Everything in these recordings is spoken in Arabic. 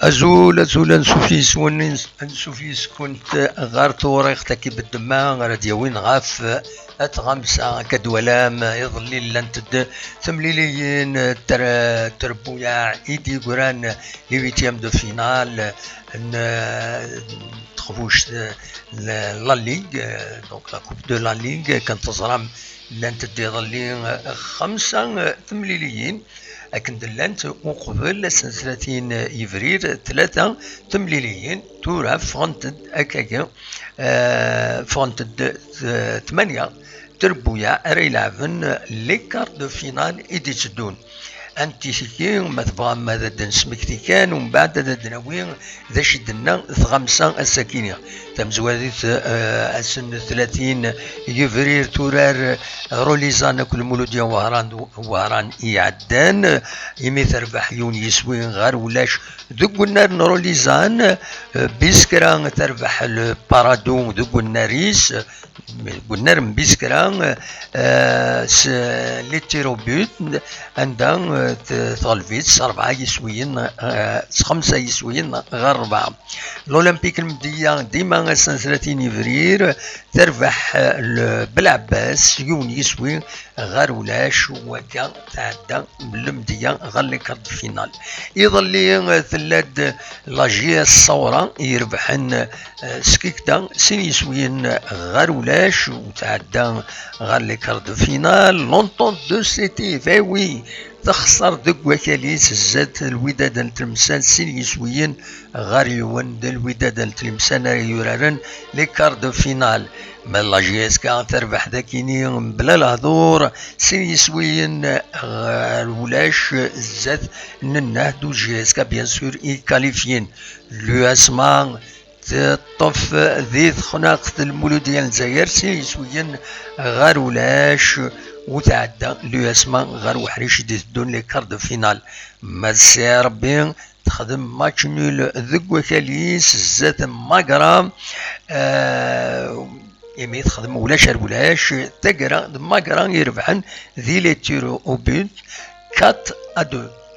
أزول نسوفيس كنت غار توريخ تاكي بالدماغ راديوين غاف أتغمسا كدولام يظلي لانتد ثمليليين تربويا إيدي قران ليويتيام دو فينال تخفوش لا ليغ دونك لا كوب دو لا ليغ كانت تزرم لانتد يظلي خمسة ثمليليين لكن دلانت وقبل سنسلتين يفرير ثلاثة تمليليين تورا فرونتد أكاكا فرونتد ثمانية تربويا ريلافن لي كارت دو فينال إديتدون انتيسيكين مثبغا ماذا دنسمكتي كان ومن بعد دناوين ذا شدنا ثغمسة السكينة تمزواديت السن 30 يفرير تورار روليزان كل مولوديا وهران يعدان يمي تربح يون يسوين غار ولاش ذوك النار روليزان بيسكرا تربح البارادون ذوك الناريس قلنا بيسكرا لي تيروبوت عندها تغلفيت 4 يسويين 5 يسويين غير 4 الأولمبيك المدية ديما سنة 30 يفرير تربح بالعباس يون يسوي غير ولاش وكا تعدى بالمدية غير لي كارت فينال يظل ثلاث لاجي الصورة يربحن سكيكتا سين يسويين غير ولاش وتعدى غير لي كارت فينال لونطون دو سيتي فاوي تخسر دق وكاليس الزات الوداد التلمسان سين يسويين غير يوان الوداد التلمسان يورارن لي كارت فينال ما لا جي اس كا تربح ذاكيني بلا الهضور سين يسويين ولاش الزات ننه دو جي اس كا بيان سور اي كاليفيين لو اسمان تطف ذي خناقة المولودية الجزائر سين يسويين غير ولاش وتعدى لو اسمان غير وحريش دون لي كارد فينال ما سي ربي تخدم ماتش نول ذق وكاليس زات ماقرا يمي تخدم ولاش تقرا ماقرا يربحن ذي لي تيرو او بوت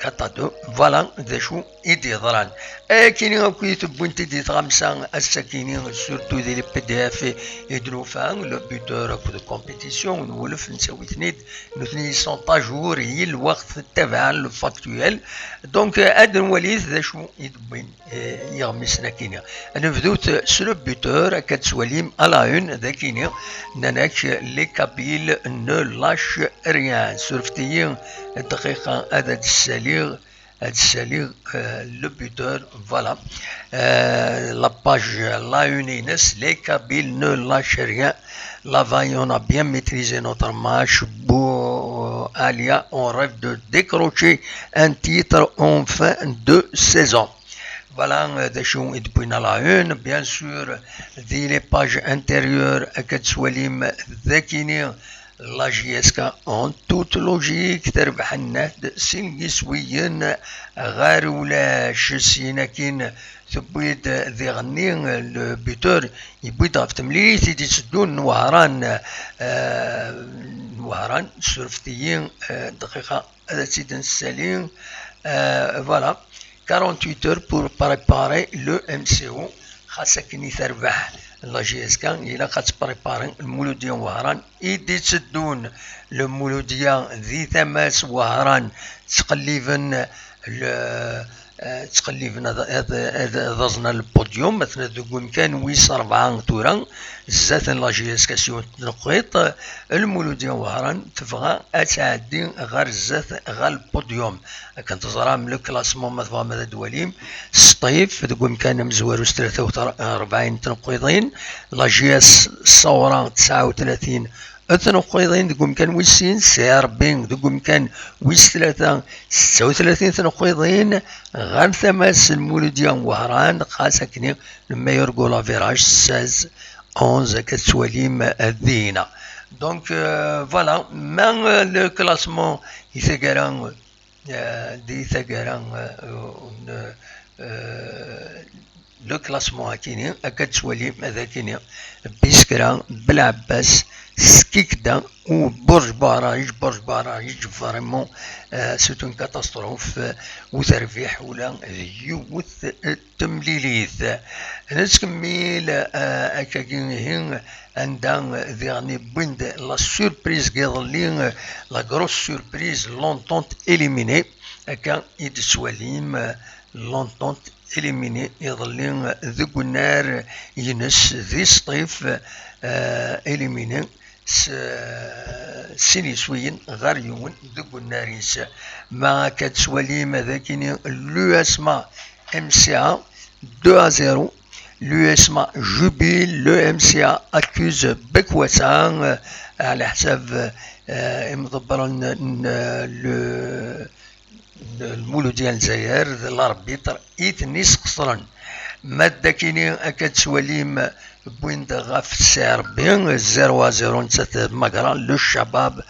4-2 فوالا ذا شو يدي ضران كاينين هاكو يتبون تدي خمسة الساكينين سورتو دي لي بي دي اف يدرو فان لو بوتور هاكو دو كومبيتيسيون نولف نساوي اثنين سونتاجور هي الوقت تبع الفاكتويل دونك هاد الوليد ذا شو يدبين يغمسنا كينيا انا بدوت سلو بوتور كتسواليم الا اون ذا كينيا ناناك لي كابيل نو لاش ريان سورفتيين الدقيقة هذا الساليغ le buteur, voilà. La page, la Unines, les Kabyles ne lâchent rien. Là-bas, on a bien maîtrisé notre match. Alia, on rêve de décrocher un titre en fin de saison. Voilà, des choses et depuis la une, bien sûr, les pages intérieures, Akatswalim, Zekinir. لا جي اس كا اون توت لوجيك تربح النهد سين يسويين غير ولاش سيناكين تبويد ذي غني البيتور يبويد غف تمليث يدي تسدون وهران سورفتيين دقيقة هذا سيدن السالين فوالا 48 heures pour préparer le MCO خاصك كني تربح لا جي اس كان إلا كتبريباري المولودية وهران إيدي تسدون المولودية ذي تماس وهران تقليفن ضزنا البوديوم مثلا ذو كان ويس 4 تورا زات لا جي اس كاسيون تنقيط المولودية وهران تبغى اتعدي غير زات غير البوديوم كانت تزرى من الكلاسمون مثلا ماذا دواليم سطيف ذو كان مزوار 43 تنقيطين لا جي اس الصورة 39 تنقيضين ذو كان ويسين سي 40 ذو كان ويس 3 36 تنقيضين غير ثماس المولودية وهران خاصة كني لما يرقو لافيراج 16 11 كتسواليم الذينة دونك فوالا ما لو كلاسمون يثقران دي ثقران لو كلاسمون هاكيني أكاد تولي ماذا كيني بيسكرا بالعباس سكيكدا وبرج باراج فريمون سيت اون كاتاستروف وترفيح ولا يوث التمليليث نسكميل أكاكين عندها ديغني بويند لا سوربريز كيظلي لا غروس سوربريز لونتونت إليميني هكا يتسواليم لونتونت إليميني يظلي ذوك النار ينس ذي سطيف إليميني سينيسوين غير يون ذوك الناريس ما كتسوالي ماذا كيني لو اسما MCA 2-0. L'USMA jubile, le MCA accuse Bekwassan على حساب مدبر المولودية الجزائر الاربيتر إثنيس قصرا مادة كيني أكاد سواليم بويند غاف السربين 0-0 نتات مقرا لو شباب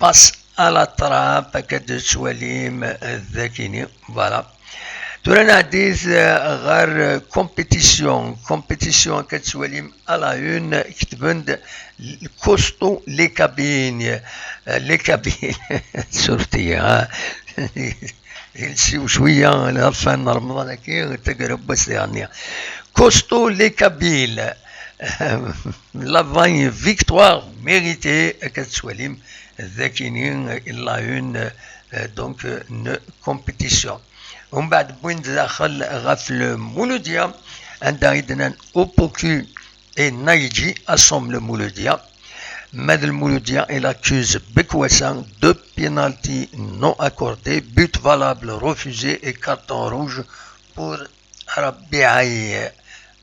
باس على طراب أكاد سواليم ذاكيني فوالا ترانا عديث غير كومبيتيسيون كتسواليم على اون كتبند كوستو لي كابين سورتي يلسيو شويه الفن رمضان كي تقرب بس يعني كوستو لي كابيل لا فاين فيكتوار ميريتي كتسواليم ذاكينين الا اون دونك اون كومبيتيسيون ومن بعد بوين داخل غاف المولوديا عندها عندنا اوبوكو اي نايجي اسوم المولوديا ماد المولوديا il accuse Bekwassan de pénalty non accordé, but valable refusé et carton rouge pour ربيعي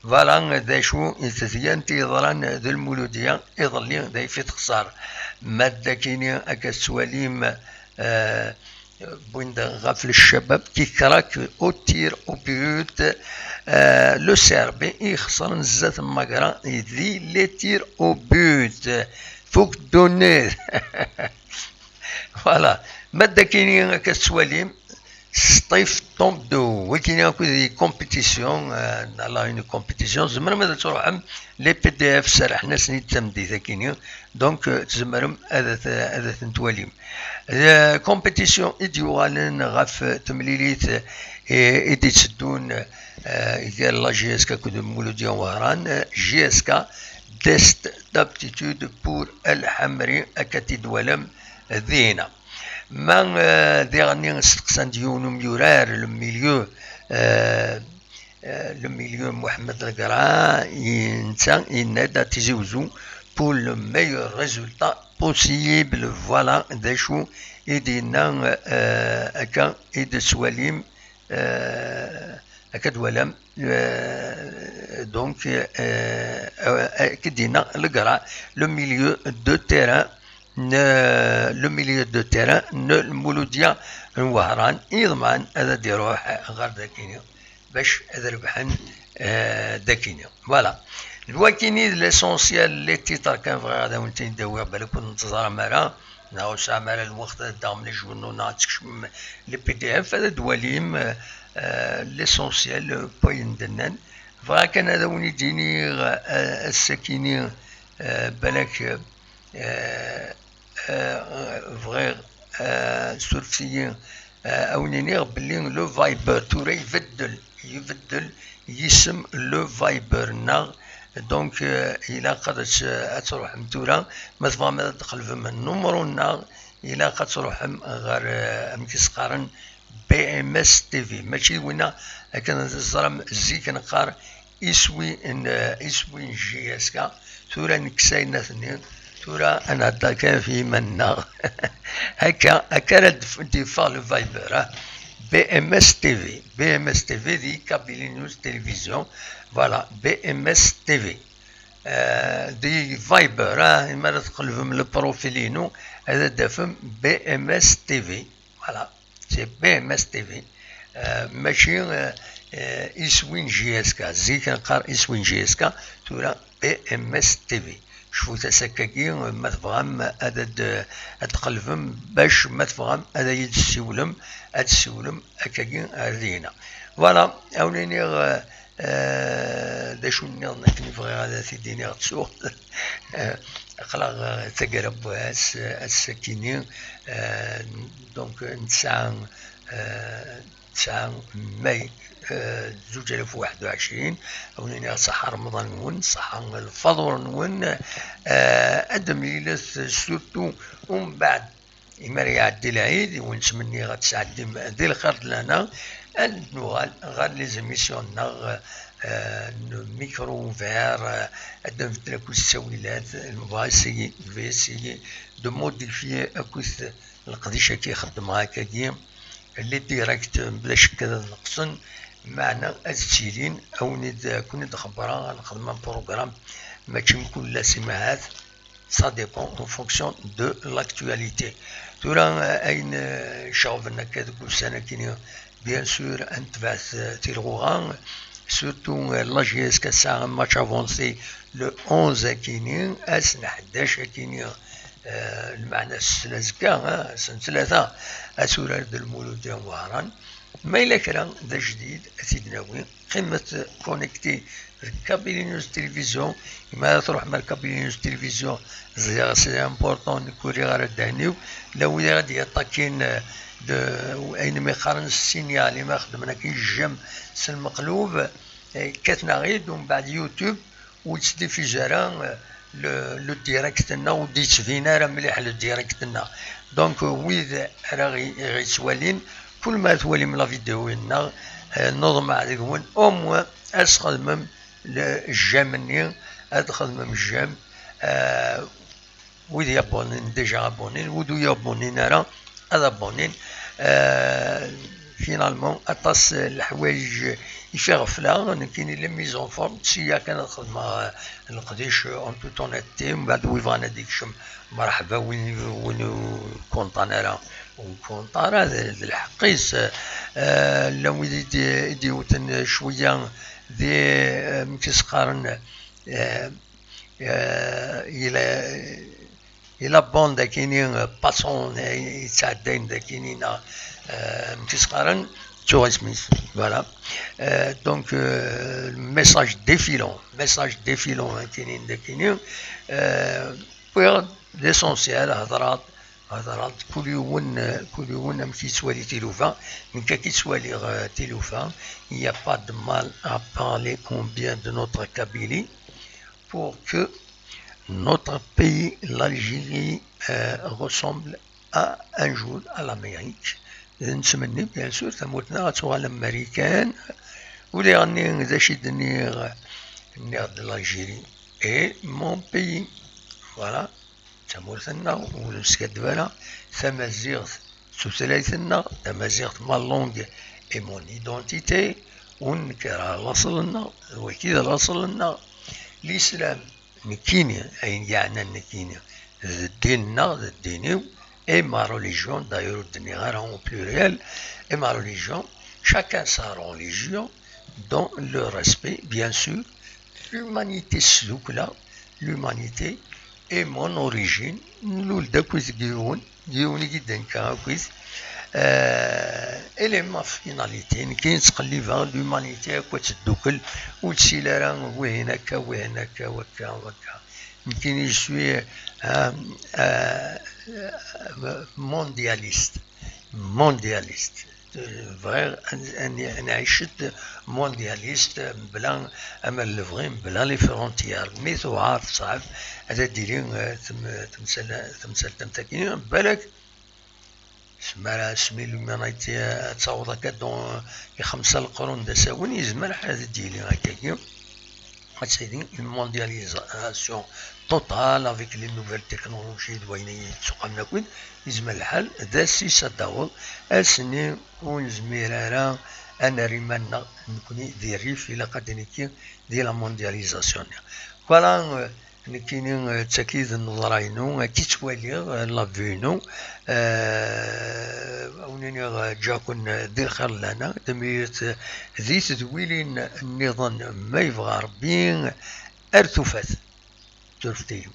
فوالا ذا شو يتزين تيظلان ذا المولوديا يظلين ذا في تخسر مادة كيني أكسواليم بوين غافل الشباب كي كراك او تير او بيوت لو سيربي يخسر نزات مقرا يدي لي تير او بيوت فوق دوني فوالا مادا كاينين كسواليم سطيف طومب دو وكاين هاكو دي كومبيتيسيون على اون كومبيتيسيون زمر ماذا تروحهم لي بي دي اف سرحنا سنيت تمديث كاينين دونك تزمرم هذا تنتواليم كومبيتيسيون ايديوالن غاف تمليليت ايدي تسدون قال لا جي اس كا كود مولوديا وهران جي اس كا تيست دابتيتود بور الحمري اكاتي دولم ذينا ما ديغني نستقسان ديون ميورار لو ميليو محمد القرا ينتا ينادى تيزوزو pour le meilleur résultat possible voilà داشو يدينا اكا يد سواليم اكا دولم دونك كدينا القرا لو ميليو دو تيران المولوديا الوهران يضمن هذا يروح غير داكينيا باش هذا ربحن داكينيا فوالا الواكيني ليسونسيال لي تيتر كان فغي هذا وانت نداوي بالك كنت ننتظر مرة ناو ساعة مرة الوقت دام لي جورنو نعطيكم لي بي دي اف هذا دواليم ليسونسيال بوين دنان فغا كان هذا وين يجيني السكيني بالك فغير سورفيين او نينيغ بلي لو فايبر تورا يبدل يسم لو فايبر ناغ دونك الى قد تروح متورا مثلا ما تقلب من النمرو ناغ الى قد تروح غير امكيس قارن بي ام اس تي في ماشي وين كان الزرم زيك نقار يسوي جي اس كا تورا نكساينا اثنين تورا انا دا كان في منا هكا ديفا لو فايبر بي ام اس تي في دي كابيلي نيوز تلفزيون فوالا بي ام اس تي في دي فايبر ما تقلبهم البروفيلينو هذا دافم بي ام اس تي في فوالا سي بي ام اس تي في ماشي اسوين جي اس كا زيك نقار اسوين جي اس كا تورا بي ام اس تي في شوفوا تسكاكي ما تفهم هذا تقلبهم باش ما تفهم هذا يتسولم هكاكي هذينا فوالا اوليني د acu nniḍen akken i bɣiɣ ad t-id-iniɣ ttuɣ aqlaɣ tagrab ass-akini دونك تسعة ماي 2021 أوليني صحة رمضان نون صحة الفضل نون أدميلث سورتو ومن بعد إما يعدي العيد ونتمني غتسعدي ذي الخير لنا أن نوغال غير لي زيميسيون ميكرو اوفير أدم تراكو السويلات المباسي فيسي دو موديفي أكوث القضيشة كي خدم هكاكي اللي ديريكت بلا شك نقصن معنا التسيلين أو كون خبرا نخدم بروغرام ماشي كل سماعات ça dépend en fonction de l'actualité. تورا أين شغفنا كذا كل سنة كينيا bien sûr انتبعث تيلغوغان surtout la JS كساعة ماتش افونسي le 11 كينيا أسن 11 كينيا المعنى السلازكا سنة ثلاثة أسورة المولود وهران ما إلا كلام ذا جديد أسيدناوي قمة كونكتي كابيلي نيوز تلفزيون لماذا تروح مع الكابيلي نيوز تلفزيون سي امبورطون نكوري غير الدهنيو لو غادي يطاكين أين ما يقارن السينيال ما خدمنا كي الجم المقلوب كاتنا غيد ومن بعد يوتيوب وتسدي في جران لو ديريكتنا وديت فينا راه مليح لو ديريكتنا دونك ويذ راه غيتوالين كل ما توالي من لا فيديو نظم عليكم او موان اسخدمم الجامني ادخدمم الجام ويذ يابونين ديجا ابونين ودو يابونين راه هذا ابونين فينالمون اطاس الحوايج يفي غفله كاين لي ميزون فورم تسيا كان خدمه نقديش اون تو اونيتي من بعد ويفانا ديكشم مرحبا وين كونط انا راه وكونط راه الحقيس لو ديوتن شويه دي مكسقارن الى بون داكينين باسون يتعدين داكينين مكسقارن tourisme, voilà. Donc, message défilant, pour l'essentiel, هضرات كل يوم أم كيتوالي تيلوفا من كيتوالي تيلوفا il n'y a pas de mal à parler en bien de notre Kabylie pour que notre pays, l'Algérie, ressemble à un jour à l'Amérique. نتمنى بيان سور ثموتنا غتوغال الامريكان ولي غني ذا شي دنيغ دو لاجيري اي مون بيي فوالا تمورتنا ونسكدبانا تمازيغت سوسلايتنا تمازيغت ما لونغ اي مون ايدونتيتي ونكرا لاصلنا الوكيد لاصلنا الاسلام نكيني اين يعنى نكيني ديننا دينيو et ma religion, d'ailleurs, en pluriel, et ma religion, chacun sa religion, dans le respect, bien sûr, l'humanité là, l'humanité est mon origine, nous le elle est ma finalité, qui est l'humanité, à quoi tu doukل, ou si la rang, وهناك وكا يمكن je suis mondialiste vrai أنا عشت mondialiste بلا أمل الفغيم بلا لي فرونتيير ميثو عارف صعب هذا ديرين تمثل تمتاكين بالك سمي لومانيتي تصاوض هكا دون 5 القرون دساون يزمر هذا ديرين هكاكي c'est une mondialisation totale avec les nouvelles technologies يزمل الحال ذا سيس الدور أسني ونزميرارا أنا ريمانا نكوني دي ريف إلى قدنيكي دي لا موندياليزاسيون فوالا نكيني تأكيد النظرينو كي توالي لافينو ونيني جاكون دي الخير لنا دميت ذي تدويلين النظام ما يبغى ربي أرتفات ترفتيهم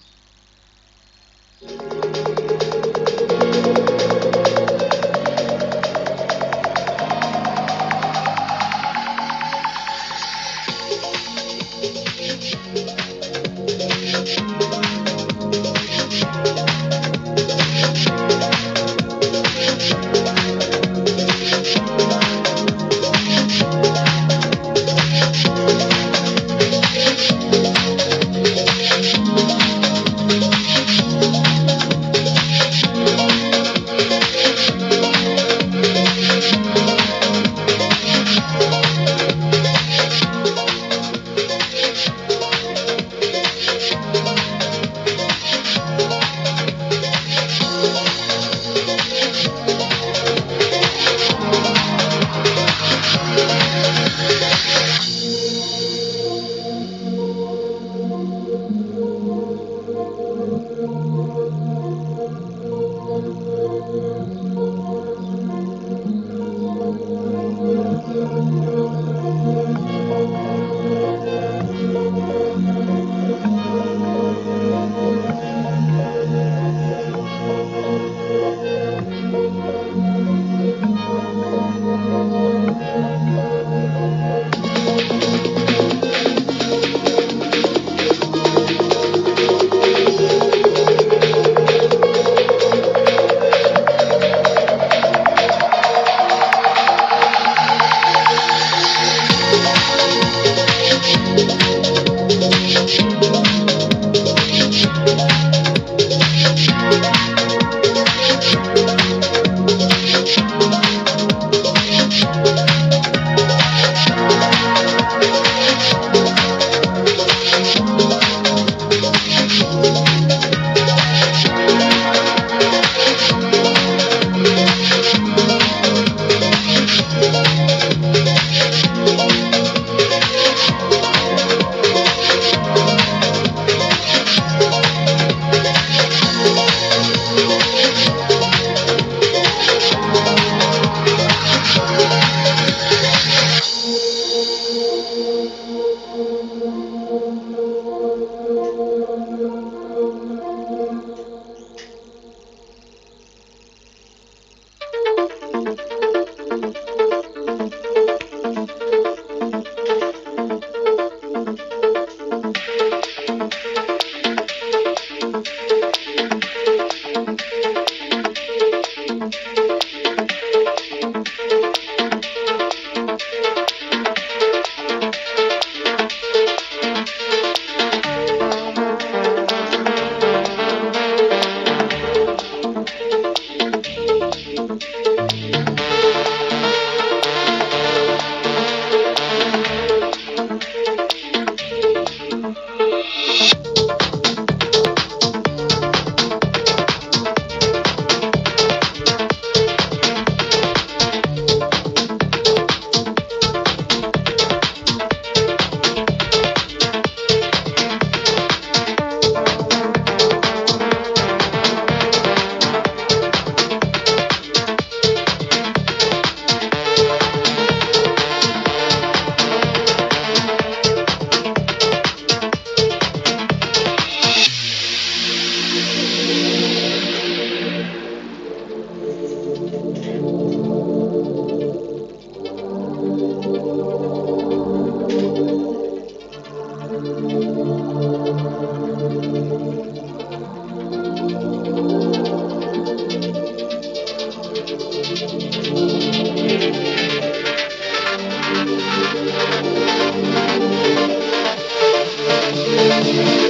Thank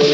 you.